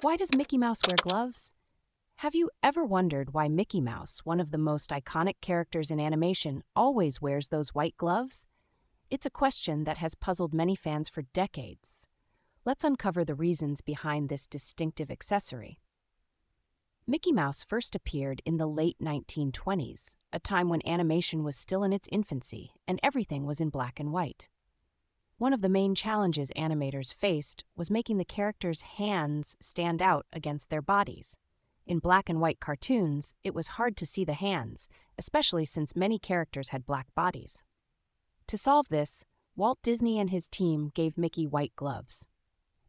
Why does Mickey Mouse wear gloves? Have you ever wondered why Mickey Mouse, one of the most iconic characters in animation, always wears those white gloves? It's a question that has puzzled many fans for decades. Let's uncover the reasons behind this distinctive accessory. Mickey Mouse first appeared in the late 1920s, a time when animation was still in its infancy and everything was in black and white. One of the main challenges animators faced was making the characters' hands stand out against their bodies. In black and white cartoons, it was hard to see the hands, especially since many characters had black bodies. To solve this, Walt Disney and his team gave Mickey white gloves.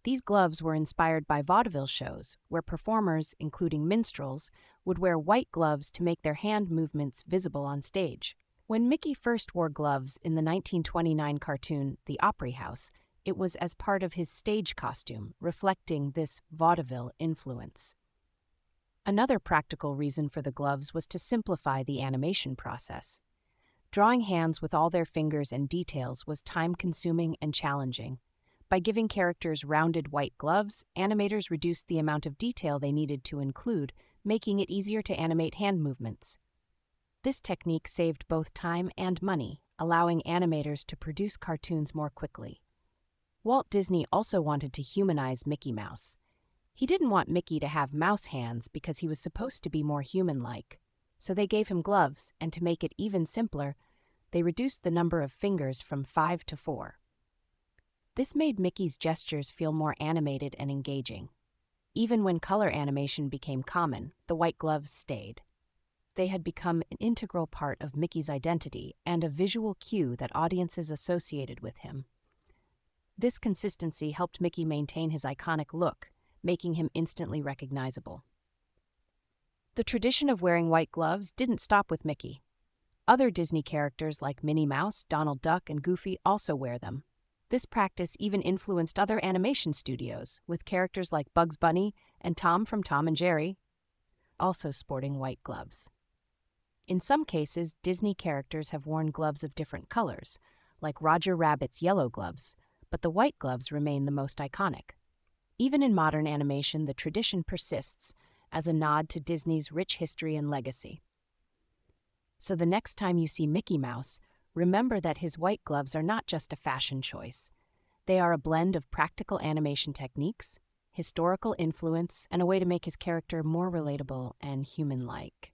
These gloves were inspired by vaudeville shows, where performers, including minstrels, would wear white gloves to make their hand movements visible on stage. When Mickey first wore gloves in the 1929 cartoon The Opry House, it was as part of his stage costume, reflecting this vaudeville influence. Another practical reason for the gloves was to simplify the animation process. Drawing hands with all their fingers and details was time-consuming and challenging. By giving characters rounded white gloves, animators reduced the amount of detail they needed to include, making it easier to animate hand movements. This technique saved both time and money, allowing animators to produce cartoons more quickly. Walt Disney also wanted to humanize Mickey Mouse. He didn't want Mickey to have mouse hands because he was supposed to be more human-like. So they gave him gloves, and to make it even simpler, they reduced the number of fingers from 5 to 4. This made Mickey's gestures feel more animated and engaging. Even when color animation became common, the white gloves stayed. They had become an integral part of Mickey's identity and a visual cue that audiences associated with him. This consistency helped Mickey maintain his iconic look, making him instantly recognizable. The tradition of wearing white gloves didn't stop with Mickey. Other Disney characters like Minnie Mouse, Donald Duck, and Goofy also wear them. This practice even influenced other animation studios, with characters like Bugs Bunny and Tom from Tom and Jerry also sporting white gloves. In some cases, Disney characters have worn gloves of different colors, like Roger Rabbit's yellow gloves, but the white gloves remain the most iconic. Even in modern animation, the tradition persists as a nod to Disney's rich history and legacy. So the next time you see Mickey Mouse, remember that his white gloves are not just a fashion choice. They are a blend of practical animation techniques, historical influence, and a way to make his character more relatable and human-like.